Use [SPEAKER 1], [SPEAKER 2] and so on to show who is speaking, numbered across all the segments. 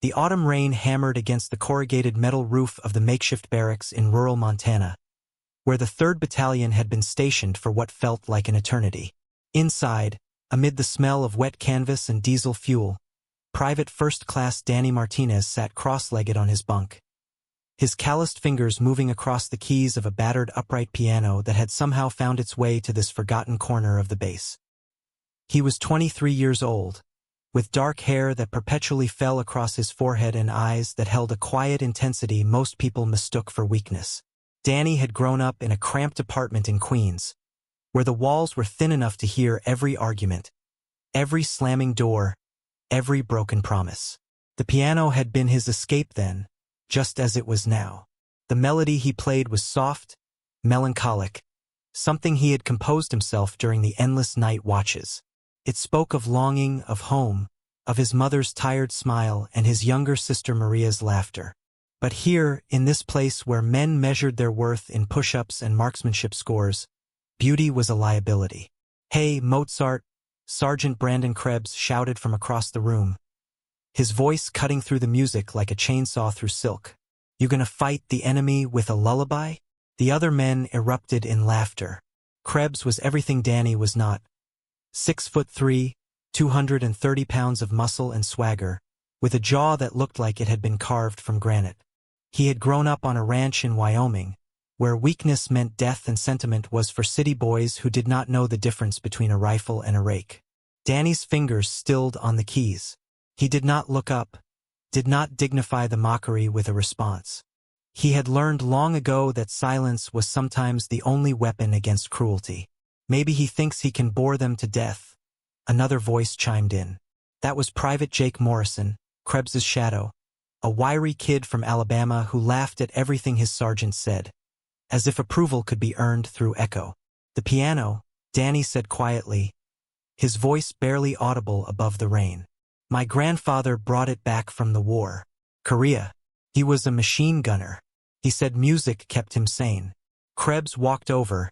[SPEAKER 1] The autumn rain hammered against the corrugated metal roof of the makeshift barracks in rural Montana, where the 3rd Battalion had been stationed for what felt like an eternity. Inside, amid the smell of wet canvas and diesel fuel, Private First Class Danny Martinez sat cross-legged on his bunk, his calloused fingers moving across the keys of a battered upright piano that had somehow found its way to this forgotten corner of the base. He was 23 years old, with dark hair that perpetually fell across his forehead and eyes that held a quiet intensity most people mistook for weakness. Danny had grown up in a cramped apartment in Queens, where the walls were thin enough to hear every argument, every slamming door, every broken promise. The piano had been his escape then, just as it was now. The melody he played was soft, melancholic, something he had composed himself during the endless night watches. It spoke of longing, of home, of his mother's tired smile and his younger sister Maria's laughter. But here, in this place where men measured their worth in push-ups and marksmanship scores, beauty was a liability. "Hey, Mozart," Sergeant Brandon Krebs shouted from across the room, his voice cutting through the music like a chainsaw through silk. "You gonna fight the enemy with a lullaby?" The other men erupted in laughter. Krebs was everything Danny was not. 6'3", 230 pounds of muscle and swagger, with a jaw that looked like it had been carved from granite. He had grown up on a ranch in Wyoming, where weakness meant death and sentiment was for city boys who did not know the difference between a rifle and a rake. Danny's fingers stilled on the keys. He did not look up, did not dignify the mockery with a response. He had learned long ago that silence was sometimes the only weapon against cruelty. "Maybe he thinks he can bore them to death," another voice chimed in. That was Private Jake Morrison, Krebs's shadow, a wiry kid from Alabama who laughed at everything his sergeant said, as if approval could be earned through echo. "The piano," Danny said quietly, his voice barely audible above the rain. "My grandfather brought it back from the war. Korea. He was a machine gunner. He said music kept him sane." Krebs walked over,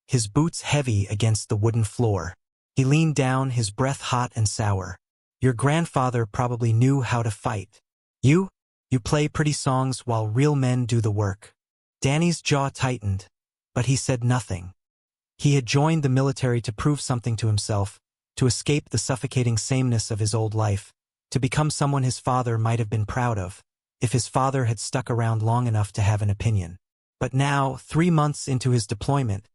[SPEAKER 1] his boots heavy against the wooden floor. He leaned down, his breath hot and sour. "Your grandfather probably knew how to fight. You play pretty songs while real men do the work." Danny's jaw tightened, but he said nothing. He had joined the military to prove something to himself, to escape the suffocating sameness of his old life, to become someone his father might have been proud of, if his father had stuck around long enough to have an opinion. But now, 3 months into his deployment,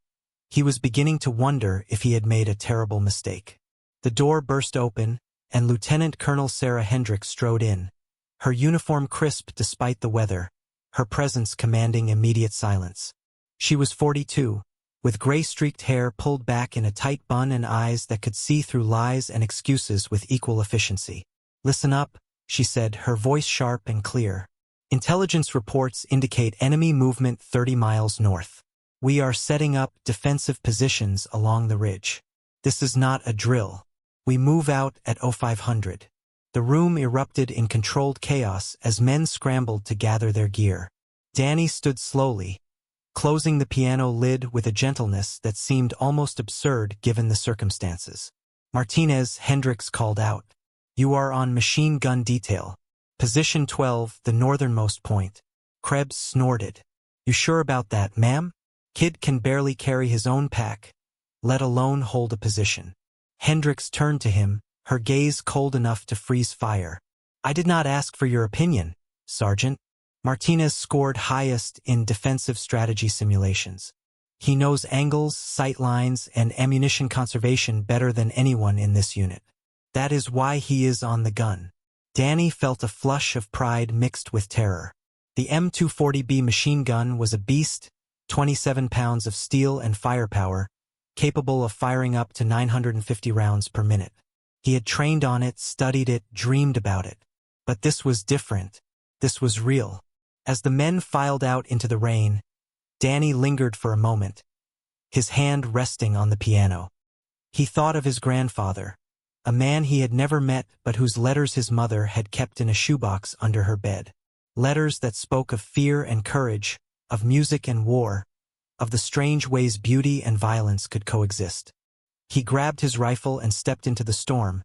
[SPEAKER 1] he was beginning to wonder if he had made a terrible mistake. The door burst open, and Lieutenant Colonel Sarah Hendricks strode in, her uniform crisp despite the weather, her presence commanding immediate silence. She was 42, with gray-streaked hair pulled back in a tight bun and eyes that could see through lies and excuses with equal efficiency. "Listen up," she said, her voice sharp and clear. "Intelligence reports indicate enemy movement 30 miles north. We are setting up defensive positions along the ridge. This is not a drill. We move out at 0500. The room erupted in controlled chaos as men scrambled to gather their gear. Danny stood slowly, closing the piano lid with a gentleness that seemed almost absurd given the circumstances. "Martinez," Hendricks called out. "You are on machine gun detail. Position 12, the northernmost point." Krebs snorted. "You sure about that, ma'am? Kid can barely carry his own pack, let alone hold a position." Hendricks turned to him, her gaze cold enough to freeze fire. "I did not ask for your opinion, Sergeant." Martinez scored highest in defensive strategy simulations. He knows angles, sight lines, and ammunition conservation better than anyone in this unit. That is why he is on the gun. Danny felt a flush of pride mixed with terror. The M240B machine gun was a beast, 27 pounds of steel and firepower, capable of firing up to 950 rounds per minute. He had trained on it, studied it, dreamed about it. But this was different. This was real. As the men filed out into the rain, Danny lingered for a moment, his hand resting on the piano. He thought of his grandfather, a man he had never met but whose letters his mother had kept in a shoebox under her bed. Letters that spoke of fear and courage, of music and war, of the strange ways beauty and violence could coexist. He grabbed his rifle and stepped into the storm,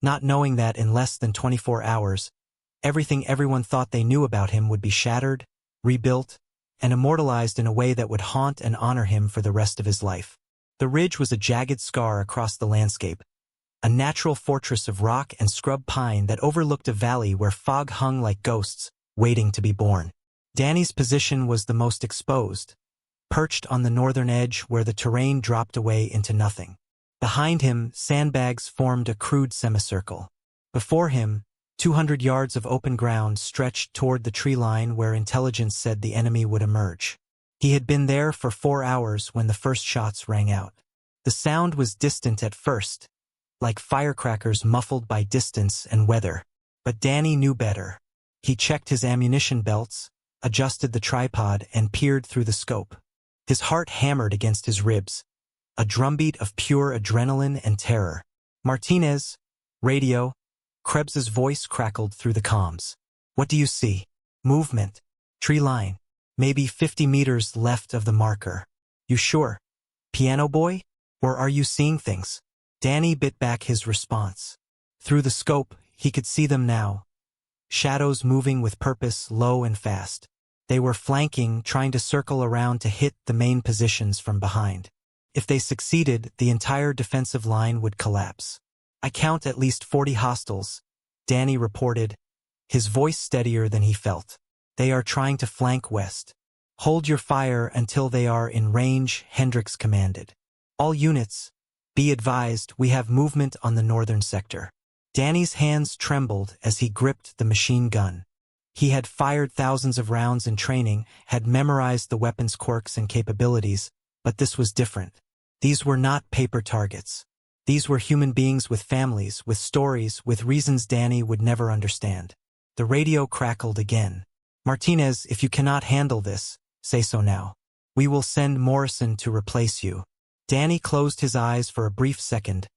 [SPEAKER 1] not knowing that in less than 24 hours, Everything everyone thought they knew about him would be shattered, rebuilt, and immortalized in a way that would haunt and honor him for the rest of his life. The ridge was a jagged scar across the landscape, a natural fortress of rock and scrub pine that overlooked a valley where fog hung like ghosts, waiting to be born. Danny's position was the most exposed, perched on the northern edge where the terrain dropped away into nothing. Behind him, sandbags formed a crude semicircle. Before him, 200 yards of open ground stretched toward the tree line where intelligence said the enemy would emerge. He had been there for 4 hours when the first shots rang out. The sound was distant at first, like firecrackers muffled by distance and weather. But Danny knew better. He checked his ammunition belts, adjusted the tripod, and peered through the scope. His heart hammered against his ribs, a drumbeat of pure adrenaline and terror. "Martinez, radio." Krebs's voice crackled through the comms. "What do you see?" "Movement. Tree line. Maybe 50 meters left of the marker." "You sure? Piano boy? Or are you seeing things?" Danny bit back his response. Through the scope, he could see them now. Shadows moving with purpose, low and fast. They were flanking, trying to circle around to hit the main positions from behind. If they succeeded, the entire defensive line would collapse. "I count at least 40 hostiles," Danny reported, his voice steadier than he felt. "They are trying to flank west. Hold your fire until they are in range," Hendricks commanded. "All units, be advised, we have movement on the northern sector." Danny's hands trembled as he gripped the machine gun. He had fired thousands of rounds in training, had memorized the weapon's quirks and capabilities, but this was different. These were not paper targets. These were human beings with families, with stories, with reasons Danny would never understand. The radio crackled again. "Martinez, if you cannot handle this, say so now. We will send Morrison to replace you." Danny closed his eyes for a brief second,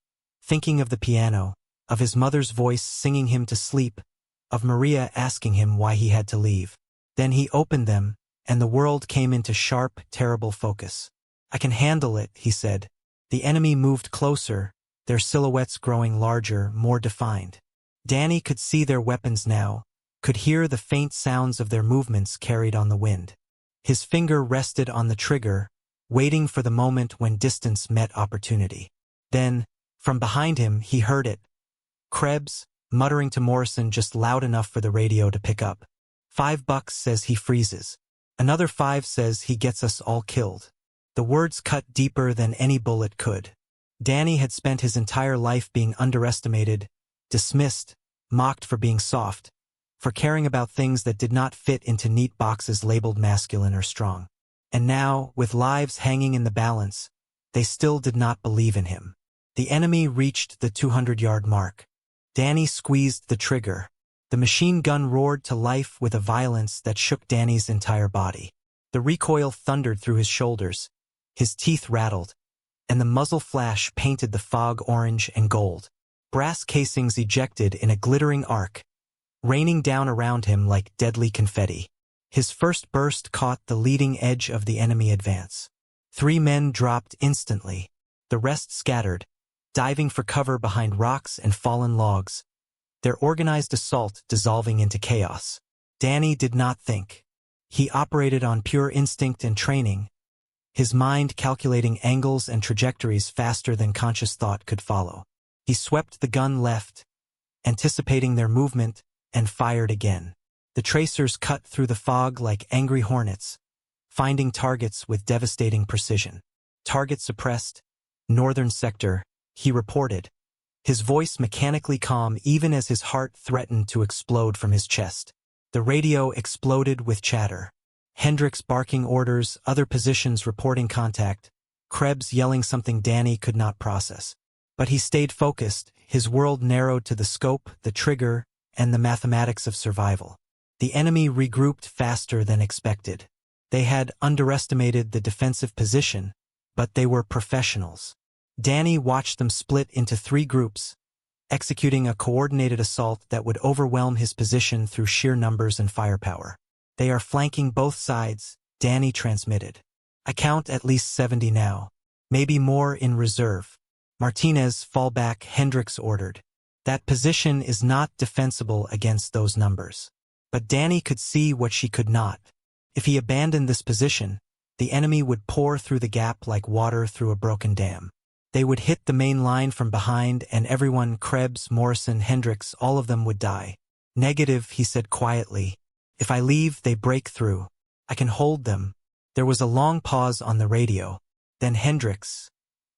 [SPEAKER 1] thinking of the piano, of his mother's voice singing him to sleep, of Maria asking him why he had to leave. Then he opened them, and the world came into sharp, terrible focus. "I can handle it," he said. The enemy moved closer, their silhouettes growing larger, more defined. Danny could see their weapons now, could hear the faint sounds of their movements carried on the wind. His finger rested on the trigger, waiting for the moment when distance met opportunity. Then, from behind him, he heard it. Krebs, muttering to Morrison just loud enough for the radio to pick up. $5 says he freezes. Another 5 says he gets us all killed." The words cut deeper than any bullet could. Danny had spent his entire life being underestimated, dismissed, mocked for being soft, for caring about things that did not fit into neat boxes labeled masculine or strong. And now, with lives hanging in the balance, they still did not believe in him. The enemy reached the 200-yard mark. Danny squeezed the trigger. The machine gun roared to life with a violence that shook Danny's entire body. The recoil thundered through his shoulders, his teeth rattled, and the muzzle flash painted the fog orange and gold. Brass casings ejected in a glittering arc, raining down around him like deadly confetti. His first burst caught the leading edge of the enemy advance. 3 men dropped instantly. The rest scattered, diving for cover behind rocks and fallen logs, their organized assault dissolving into chaos. Danny did not think. He operated on pure instinct and training, his mind calculating angles and trajectories faster than conscious thought could follow. He swept the gun left, anticipating their movement, and fired again. The tracers cut through the fog like angry hornets, finding targets with devastating precision. "Target suppressed, northern sector," he reported, his voice mechanically calm even as his heart threatened to explode from his chest. The radio exploded with chatter. Hendricks barking orders, other positions reporting contact, Krebs yelling something Danny could not process. But he stayed focused, his world narrowed to the scope, the trigger, and the mathematics of survival. The enemy regrouped faster than expected. They had underestimated the defensive position, but they were professionals. Danny watched them split into 3 groups, executing a coordinated assault that would overwhelm his position through sheer numbers and firepower. "They are flanking both sides," Danny transmitted. "I count at least 70 now. Maybe more in reserve." "Martinez, fall back," Hendricks ordered. That position is not defensible against those numbers. But Danny could see what she could not. If he abandoned this position, the enemy would pour through the gap like water through a broken dam. They would hit the main line from behind, and everyone, Krebs, Morrison, Hendricks, all of them would die. Negative, he said quietly. If I leave, they break through. I can hold them. There was a long pause on the radio. Then Hendricks.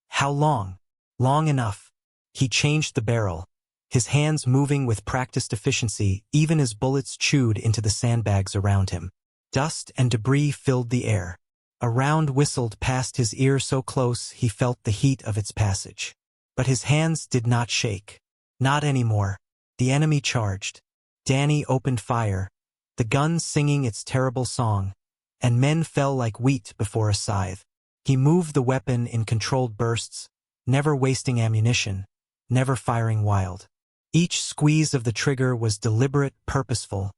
[SPEAKER 1] How long? Long enough. He changed the barrel, his hands moving with practiced efficiency even as bullets chewed into the sandbags around him. Dust and debris filled the air. A round whistled past his ear so close he felt the heat of its passage. But his hands did not shake. Not anymore. The enemy charged. Danny opened fire, the gun singing its terrible song, and men fell like wheat before a scythe. He moved the weapon in controlled bursts, never wasting ammunition, never firing wild. Each squeeze of the trigger was deliberate, purposeful,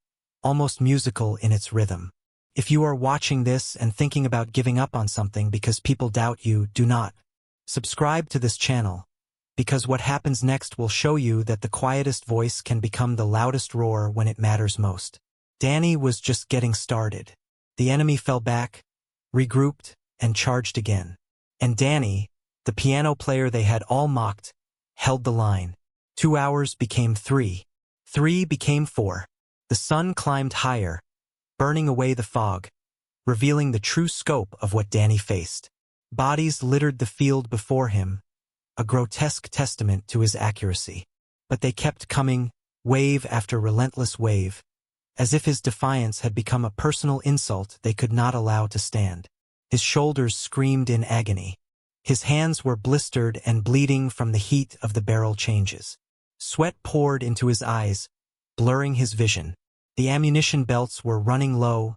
[SPEAKER 1] almost musical in its rhythm. If you are watching this and thinking about giving up on something because people doubt you, do not. Subscribe to this channel, because what happens next will show you that the quietest voice can become the loudest roar when it matters most. Danny was just getting started. The enemy fell back, regrouped, and charged again. And Danny, the piano player they had all mocked, held the line. 2 hours became 3. 3 became 4. The sun climbed higher, burning away the fog, revealing the true scope of what Danny faced. Bodies littered the field before him, a grotesque testament to his accuracy. But they kept coming, wave after relentless wave, as if his defiance had become a personal insult they could not allow to stand. His shoulders screamed in agony. His hands were blistered and bleeding from the heat of the barrel changes. Sweat poured into his eyes, blurring his vision. The ammunition belts were running low,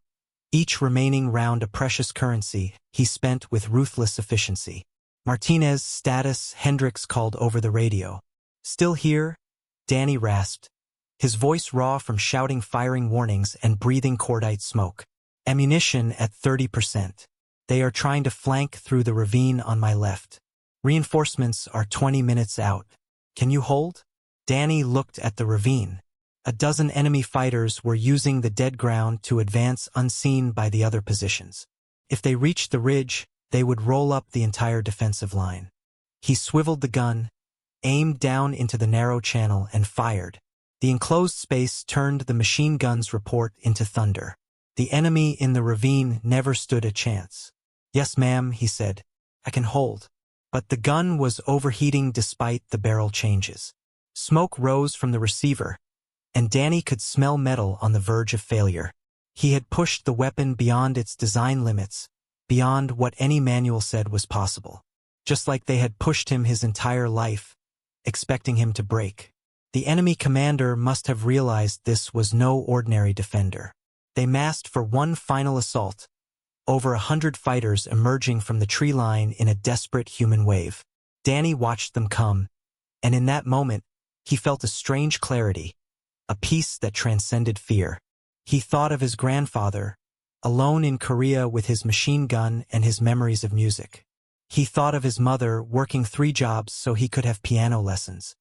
[SPEAKER 1] each remaining round a precious currency he spent with ruthless efficiency. Martinez, status, Hendricks called over the radio. Still here? Danny rasped, his voice raw from shouting firing warnings and breathing cordite smoke. Ammunition at 30%. They are trying to flank through the ravine on my left. Reinforcements are 20 minutes out. Can you hold? Danny looked at the ravine. A dozen enemy fighters were using the dead ground to advance unseen by the other positions. If they reached the ridge, they would roll up the entire defensive line. He swiveled the gun, aimed down into the narrow channel, and fired. The enclosed space turned the machine gun's report into thunder. The enemy in the ravine never stood a chance. Yes, ma'am, he said. I can hold. But the gun was overheating despite the barrel changes. Smoke rose from the receiver, and Danny could smell metal on the verge of failure. He had pushed the weapon beyond its design limits, beyond what any manual said was possible. Just like they had pushed him his entire life, expecting him to break. The enemy commander must have realized this was no ordinary defender. They massed for one final assault, over 100 fighters emerging from the tree line in a desperate human wave. Danny watched them come, and in that moment, he felt a strange clarity, a peace that transcended fear. He thought of his grandfather, alone in Korea with his machine gun and his memories of music. He thought of his mother working 3 jobs so he could have piano lessons.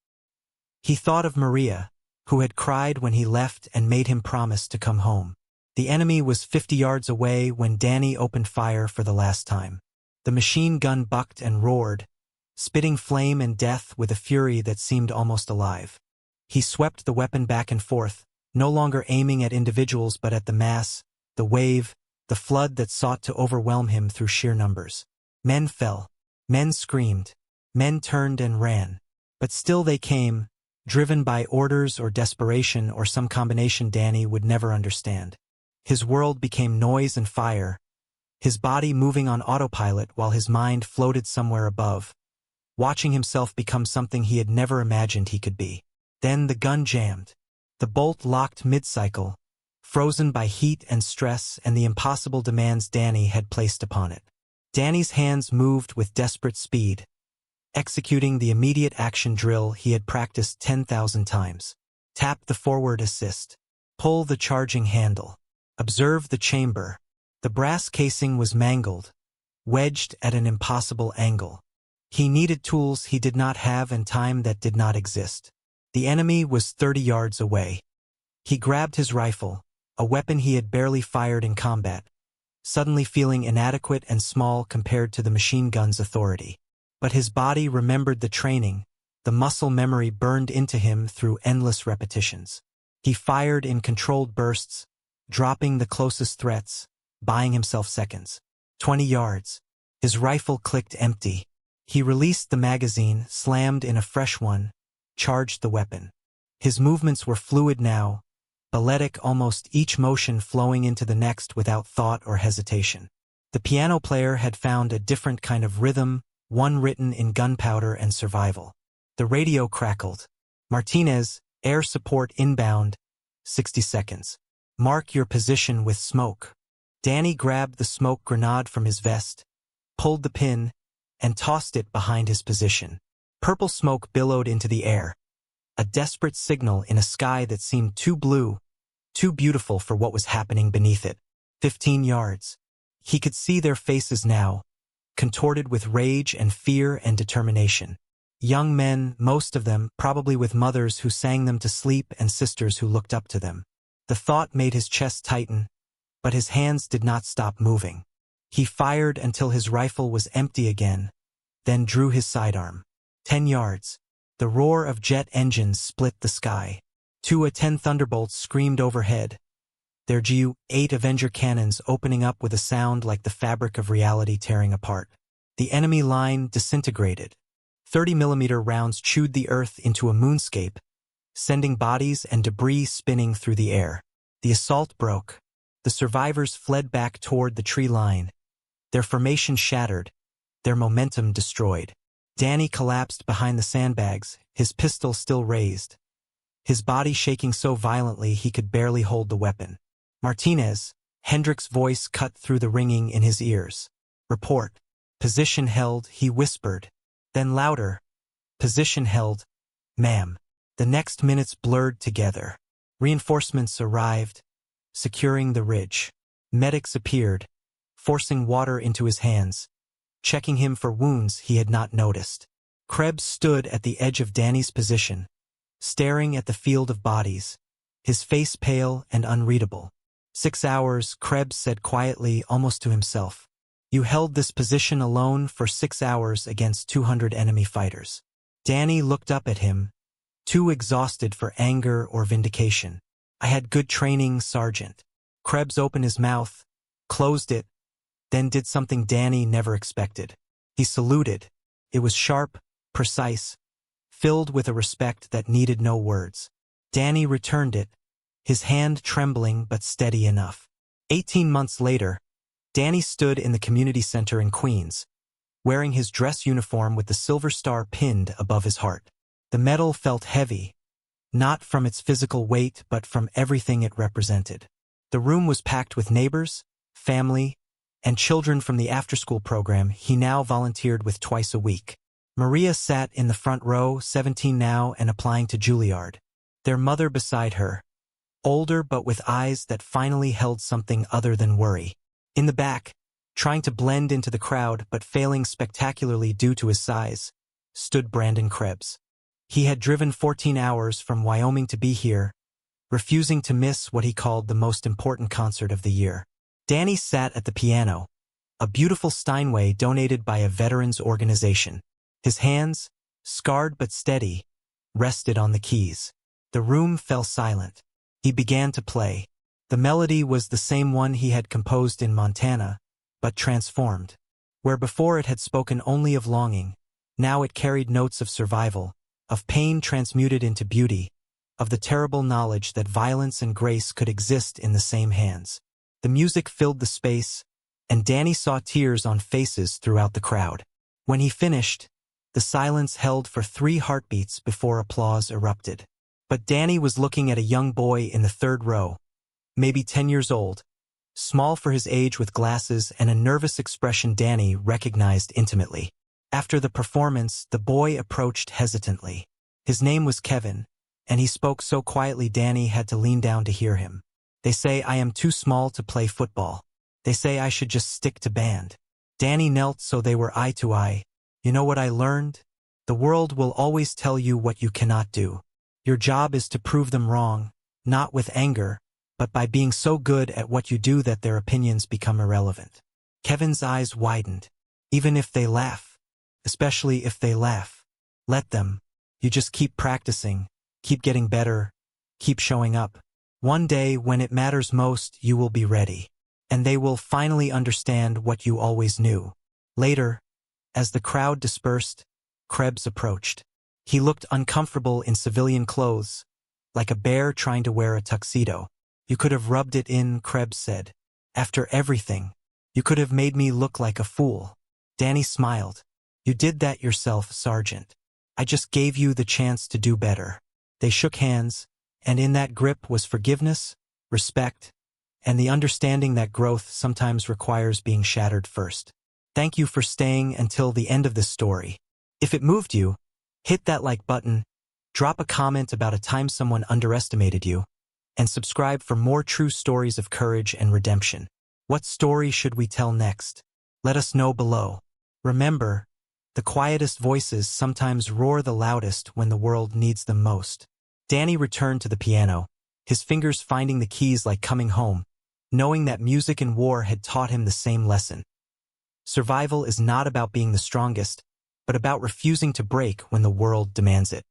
[SPEAKER 1] He thought of Maria, who had cried when he left and made him promise to come home. The enemy was 50 yards away when Danny opened fire for the last time. The machine gun bucked and roared, spitting flame and death with a fury that seemed almost alive. He swept the weapon back and forth, no longer aiming at individuals but at the mass, the wave, the flood that sought to overwhelm him through sheer numbers. Men fell. Men screamed. Men turned and ran. But still they came, driven by orders or desperation or some combination Danny would never understand. His world became noise and fire, his body moving on autopilot while his mind floated somewhere above, watching himself become something he had never imagined he could be. Then the gun jammed. The bolt locked mid-cycle, frozen by heat and stress and the impossible demands Danny had placed upon it. Danny's hands moved with desperate speed, executing the immediate action drill he had practiced 10,000 times. Tap the forward assist. Pull the charging handle. Observe the chamber. The brass casing was mangled, wedged at an impossible angle. He needed tools he did not have and time that did not exist. The enemy was 30 yards away. He grabbed his rifle, a weapon he had barely fired in combat, suddenly feeling inadequate and small compared to the machine gun's authority. But his body remembered the training, the muscle memory burned into him through endless repetitions. He fired in controlled bursts, dropping the closest threats, buying himself seconds. 20 yards. His rifle clicked empty. He released the magazine, slammed in a fresh one, charged the weapon. His movements were fluid now, balletic, almost each motion flowing into the next without thought or hesitation. The piano player had found a different kind of rhythm, one written in gunpowder and survival. The radio crackled. Martinez, air support inbound, 60 seconds. Mark your position with smoke. Danny grabbed the smoke grenade from his vest, pulled the pin, and tossed it behind his position. Purple smoke billowed into the air, a desperate signal in a sky that seemed too blue, too beautiful for what was happening beneath it. 15 yards. He could see their faces now, contorted with rage and fear and determination. Young men, most of them, probably with mothers who sang them to sleep and sisters who looked up to them. The thought made his chest tighten, but his hands did not stop moving. He fired until his rifle was empty again, then drew his sidearm. 10 yards. The roar of jet engines split the sky. 2 A-10 Thunderbolts screamed overhead, their Ju-8 Avenger cannons opening up with a sound like the fabric of reality tearing apart. The enemy line disintegrated. 30mm rounds chewed the earth into a moonscape, sending bodies and debris spinning through the air. The assault broke. The survivors fled back toward the tree line, their formation shattered, their momentum destroyed. Danny collapsed behind the sandbags, his pistol still raised, his body shaking so violently he could barely hold the weapon. Martinez, Hendricks' voice cut through the ringing in his ears. Report. Position held, he whispered. Then louder. Position held, ma'am. The next minutes blurred together. Reinforcements arrived, securing the ridge. Medics appeared, forcing water into his hands, checking him for wounds he had not noticed. Krebs stood at the edge of Danny's position, staring at the field of bodies, his face pale and unreadable. 6 hours, Krebs said quietly, almost to himself. You held this position alone for 6 hours against 200 enemy fighters. Danny looked up at him, too exhausted for anger or vindication. I had good training, Sergeant. Krebs opened his mouth, closed it, then did something Danny never expected. He saluted. It was sharp, precise, filled with a respect that needed no words. Danny returned it, his hand trembling but steady enough. 18 months later, Danny stood in the community center in Queens, wearing his dress uniform with the silver star pinned above his heart. The medal felt heavy, not from its physical weight but from everything it represented. The room was packed with neighbors, family, and children from the after-school program he now volunteered with twice a week. Maria sat in the front row, 17 now and applying to Juilliard, their mother beside her, older but with eyes that finally held something other than worry. In the back, trying to blend into the crowd but failing spectacularly due to his size, stood Brandon Krebs. He had driven 14 hours from Wyoming to be here, refusing to miss what he called the most important concert of the year. Danny sat at the piano, a beautiful Steinway donated by a veterans organization. His hands, scarred but steady, rested on the keys. The room fell silent. He began to play. The melody was the same one he had composed in Montana, but transformed. Where before it had spoken only of longing, now it carried notes of survival, of pain transmuted into beauty, of the terrible knowledge that violence and grace could exist in the same hands. The music filled the space, and Danny saw tears on faces throughout the crowd. When he finished, the silence held for 3 heartbeats before applause erupted. But Danny was looking at a young boy in the third row, maybe 10 years old, small for his age with glasses and a nervous expression Danny recognized intimately. After the performance, the boy approached hesitantly. His name was Kevin, and he spoke so quietly Danny had to lean down to hear him. They say I am too small to play football. They say I should just stick to band. Danny knelt so they were eye to eye. You know what I learned? The world will always tell you what you cannot do. Your job is to prove them wrong, not with anger, but by being so good at what you do that their opinions become irrelevant. Kevin's eyes widened. Even if they laugh, especially if they laugh, let them. You just keep practicing, keep getting better, keep showing up. One day, when it matters most, you will be ready. And they will finally understand what you always knew. Later, as the crowd dispersed, Krebs approached. He looked uncomfortable in civilian clothes, like a bear trying to wear a tuxedo. You could have rubbed it in, Krebs said. After everything, you could have made me look like a fool. Danny smiled. You did that yourself, Sergeant. I just gave you the chance to do better. They shook hands, and in that grip was forgiveness, respect, and the understanding that growth sometimes requires being shattered first. Thank you for staying until the end of this story. If it moved you, hit that like button, drop a comment about a time someone underestimated you, and subscribe for more true stories of courage and redemption. What story should we tell next? Let us know below. Remember, the quietest voices sometimes roar the loudest when the world needs them most. Danny returned to the piano, his fingers finding the keys like coming home, knowing that music and war had taught him the same lesson. Survival is not about being the strongest, but about refusing to break when the world demands it.